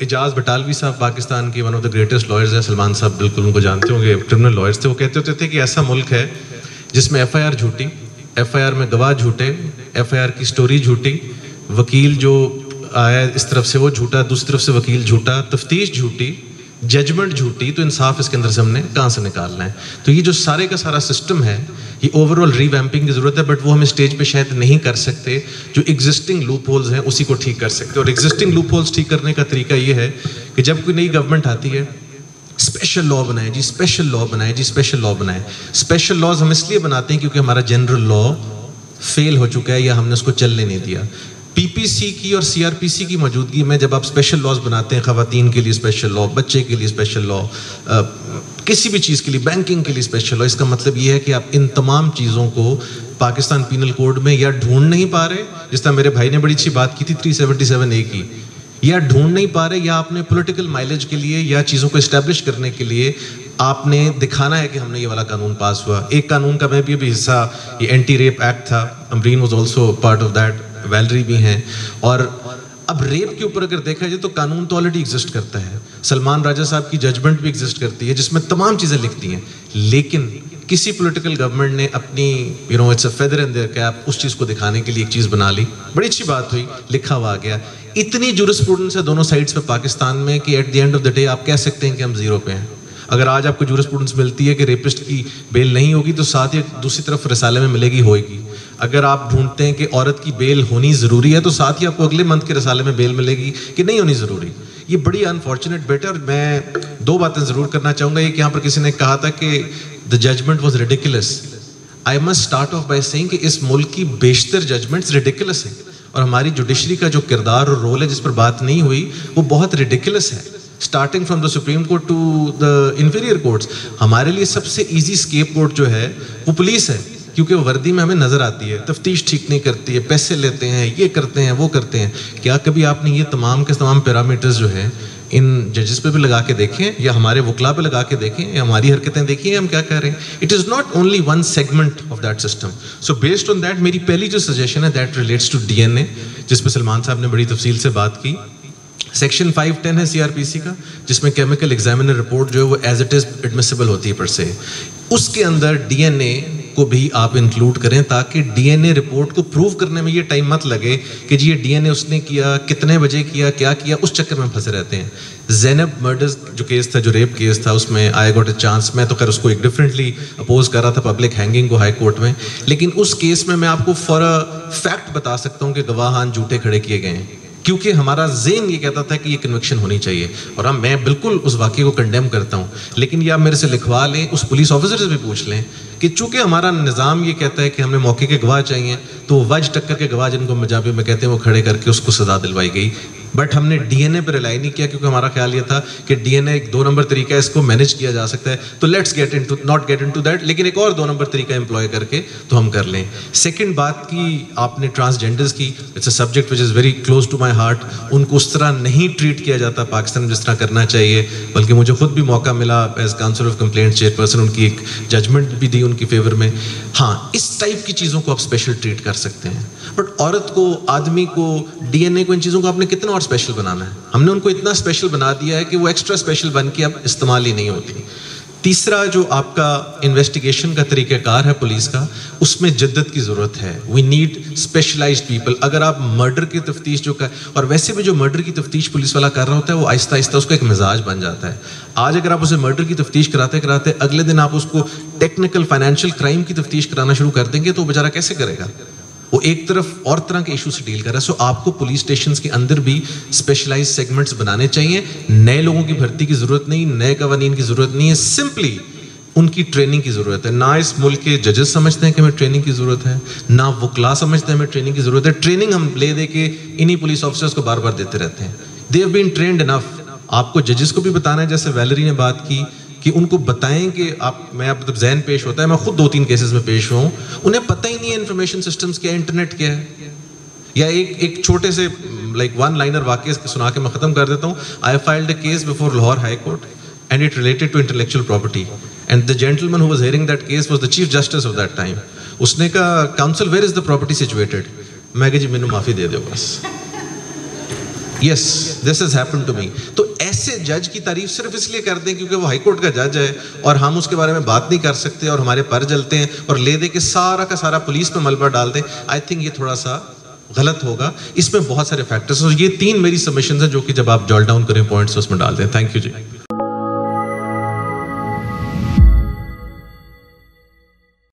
اعجاز بٹالوی صاحب پاکستان کے one of the greatest lawyers ہیں, سلمان صاحب بالکل ان کو جانتے ہوں گے, کرمنل لائرز تھے. وہ کہتے ہوتے تھے کہ ایسا ملک ہے جس میں ایف آئی آر جھوٹی, ایف آئی آر میں گواہ جھوٹے, ایف آئی آر کی سٹوری جھوٹی, وکیل جو آیا اس طرف سے وہ جھوٹا, دوسری طرف سے وکیل جھوٹا, تفتیش جھوٹی, ججمنٹ جھوٹی, تو انصاف اس کے اندر سے ہم نے کہاں سے نکالنا ہے؟ تو یہ جو سارے کا سارا سسٹم ہے یہ اوور آل ری ویمپنگ کی ضرورت ہے, بٹ وہ ہم اسٹیج پہ شاید نہیں کر سکتے. جو ایگزسٹنگ لوپ ہولز ہیں اسی کو ٹھیک کر سکتے, اور ایگزسٹنگ لوپ ہولز ٹھیک کرنے کا طریقہ یہ ہے کہ جب کوئی نئی گورنمنٹ آتی ہے, اسپیشل لا بنائے جی, اسپیشل لا بنائے جی, اسپیشل لا بنائے. اسپیشل لاز ہم اس لیے بناتے ہیں کیونکہ ہمارا جنرل لا فیل ہو چکا ہے یا ہم نے اس کو چلنے نہیں دیا. پی پی سی کی اور سی آر پی سی کی موجودگی میں جب آپ اسپیشل لاز بناتے ہیں, خواتین کے لیے اسپیشل لا, بچے کے لیے اسپیشل لا, کسی بھی چیز کے لیے, بینکنگ کے لیے اسپیشل لا, اس کا مطلب یہ ہے کہ آپ ان تمام چیزوں کو پاکستان پینل کوڈ میں یا ڈھونڈ نہیں پا رہے, جس طرح میرے بھائی نے بڑی اچھی بات کی تھی 377A کی, یا ڈھونڈ نہیں پا رہے, یا آپ نے پولیٹیکل مائلیج کے لیے یا چیزوں کو اسٹیبلش کرنے کے لیے آپ نے دکھانا ہے کہ ہم نے یہ والا قانون پاس ہوا. ایک قانون کا میں بھی ابھی حصہ, یہ اینٹی ریپ ایکٹ تھا, Amreen was also part of that, Valerie بھی ہیں. اور اب ریپ کے اوپر اگر دیکھا جائے تو قانون تو آلریڈی ایگزسٹ کرتا ہے, سلمان راجہ صاحب کی ججمنٹ بھی ایگزسٹ کرتی ہے جس میں تمام چیزیں لکھتی ہیں, لیکن کسی پولیٹیکل گورنمنٹ نے اپنی it's a feather in their cap اس چیز کو دکھانے کے لیے ایک چیز بنا لی, بڑی اچھی بات ہوئی, لکھا ہوا آ گیا. اتنی جورسپروڈنس ہے دونوں سائڈس پہ پاکستان میں کہ at the end of the day آپ کہہ سکتے ہیں کہ ہم زیرو پہ ہیں. اگر آج آپ کو جورسپروڈنس ملتی ہے کہ ریپسٹ کی بیل نہیں ہوگی تو ساتھ ہی دوسری طرف رسالے میں ملے گی ہوئے گی. اگر آپ ڈھونڈتے ہیں کہ عورت کی بیل ہونی ضروری ہے تو ساتھ ہی آپ کو اگلے منتھ کے رسالے میں بیل ملے گی کہ نہیں ہونی ضروری. یہ بڑی انفارچونیٹ بیٹ ہے. اور میں دو باتیں ضرور کرنا چاہوں گا. ایک یہاں پر کسی نے کہا تھا کہ the judgment was ridiculous. I must start off by saying کہ اس ملک کی بیشتر ججمنٹس ridiculous ہیں, اور ہماری جوڈیشری کا جو کردار اور رول ہے جس پر بات نہیں ہوئی وہ بہت ridiculous ہے, starting from the supreme court to the inferior courts. ہمارے لیے سب سے ایزی اسکیپ کورٹ جو ہے وہ پولیس ہے, کیونکہ وہ وردی میں ہمیں نظر آتی ہے, تفتیش ٹھیک نہیں کرتی ہے, پیسے لیتے ہیں, یہ کرتے ہیں, وہ کرتے ہیں. کیا کبھی آپ نے یہ تمام کے تمام پیرامیٹرز جو ہیں ان ججز پہ بھی لگا کے دیکھیں, یا ہمارے وکلا پہ لگا کے دیکھیں, یا ہماری حرکتیں دیکھیں ہم کیا کہہ رہے ہیں؟ It is not only one segment of that system. So based on that میری پہلی جو سجیشن ہے that relates to D N A, جس پہ سلمان صاحب نے بڑی تفصیل سے بات کی. سیکشن 510 ہے سی آر پی سی کا, جس میں کیمیکل ایگزامینر رپورٹ جو ہے وہ ایز اٹ از ایڈمیسیبل ہوتی ہے پر سے. اس کے اندر ڈی این اے کو بھی آپ انکلوڈ کریں تاکہ ڈی این اے رپورٹ کو پروو کرنے میں یہ ٹائم مت لگے کہ جی یہ ڈی این اے اس نے کیا, کتنے بجے کیا, کیا کیا, اس چکر میں پھنسے رہتے ہیں. زینب مرڈرز جو کیس تھا, جو ریپ کیس تھا, اس میں آئی گاٹ اے چانس, میں تو خیر اس کو ایک ڈفرینٹلی اپوز کر رہا تھا, پبلک ہینگنگ کو ہائی کورٹ میں, لیکن اس کیس میں آپ کو فار فیکٹ بتا سکتا ہوں کہ گواہان جھوٹے کھڑے کیے گئے ہیں, کیونکہ ہمارا ذہن یہ کہتا تھا کہ یہ کنوکشن ہونی چاہیے. اور ہم میں بالکل اس واقعے کو کنڈیم کرتا ہوں, لیکن یہ آپ میرے سے لکھوا لیں, اس پولیس آفیسر سے بھی پوچھ لیں کہ چونکہ ہمارا نظام یہ کہتا ہے کہ ہمیں موقع کے گواہ چاہیے, تو وج ٹکر کے گواہ جن کو مجابے میں کہتے ہیں وہ کھڑے کر کے اس کو سزا دلوائی گئی. بٹ ہم نے ڈی این اے پہ ریلائی نہیں کیا, کیونکہ ہمارا خیال یہ تھا کہ ڈی این اے ایک 2 نمبر طریقہ ہے, اس کو مینیج کیا جا سکتا ہے, تو let's not get into that, لیکن ایک اور 2 نمبر طریقہ امپلوائے کر کے تو ہم کر لیں. سیکنڈ بات کی آپ نے ٹرانسجینڈرز کی, it's a subject which is very close to my heart. ان کو اس طرح نہیں ٹریٹ کیا جاتا پاکستان میں جس طرح کرنا چاہیے, بلکہ مجھے خود بھی موقع ملا as council of complaint chairperson, ان کی ایک ججمنٹ بھی دی ان کی فیور میں. ہاں, اس ٹائپ کی چیزوں کو آپ اسپیشل ٹریٹ کر سکتے ہیں, بٹ عورت کو, آدمی کو, ڈی این اے کو, ان چیزوں کو آپ نے کتنا اور اسپیشل بنانا ہے؟ ہم نے ان کو اتنا اسپیشل بنا دیا ہے کہ وہ ایکسٹرا اسپیشل بن کے اب استعمال ہی نہیں ہوتی. تیسرا جو آپ کا انویسٹیگیشن کا طریقہ کار ہے پولیس کا, اس میں جدت کی ضرورت ہے. We need specialized people. اگر آپ مرڈر کی تفتیش جو اور ویسے بھی جو مرڈر کی تفتیش پولیس والا کر رہا ہوتا ہے وہ آہستہ آہستہ اس کا ایک مزاج بن جاتا ہے. آج اگر آپ اسے مرڈر کی تفتیش کراتے کراتے اگلے دن آپ اس کو ٹیکنیکل فائنینشیل کرائم کی تفتیش کرانا شروع کر دیں گے تو وہ بیچارہ کیسے کرے گا؟ وہ ایک طرف اور طرح کے ایشو سے ڈیل کر رہا ہے. سو آپ کو پولیس اسٹیشنز کے اندر بھی اسپیشلائز سیگمنٹس بنانے چاہیے. نئے لوگوں کی بھرتی کی ضرورت نہیں, نئے قوانین کی ضرورت نہیں ہے, سمپلی ان کی ٹریننگ کی ضرورت ہے. نہ اس ملک کے ججز سمجھتے ہیں کہ ہمیں ٹریننگ کی ضرورت ہے, نہ وکلا سمجھتے ہیں ہمیں ٹریننگ کی ضرورت ہے. ٹریننگ ہم لے دے کے انہی پولیس آفیسرز کو بار بار دیتے رہتے ہیں. دے ہیو بین ٹرینڈ انف. آپ کو ججز کو بھی بتانا ہے, جیسے ویلری نے بات کی کہ ان کو بتائیں کہ آپ, میں مطلب ذہن پیش ہوتا ہے, میں خود 2-3 کیسز میں پیش ہوں, انہیں پتہ ہی نہیں ہے انفارمیشن سسٹمز کیا ہے, انٹرنیٹ کیا ہے. یا ایک چھوٹے سے لائک 1 لائنر واقعے سنا کے میں ختم کر دیتا ہوں. I filed a case before Lahore high court and it related to intellectual property and the gentleman who was hearing that case was the chief justice of that time. اس نے کہا council where is the property situated. میں کہا جی مینوں معافی دے دو بس. Yes this has happen to me. تو ایسے جج کی تعریف صرف اس لیے کرتے ہیں کیونکہ وہ ہائی کورٹ کا جج ہے اور ہم اس کے بارے میں بات نہیں کر سکتے اور ہمارے پر جلتے ہیں اور لے دے کے سارا کا سارا پولیس پہ ملبہ ڈال دیں. آئی تھنک یہ تھوڑا سا غلط ہوگا. اس میں بہت سارے فیکٹرز ہیں. یہ 3 میری سبمیشنز ہیں جو کہ جب آپ جال ڈاؤن کریں پوائنٹس اس میں ڈال دیں. Thank you G.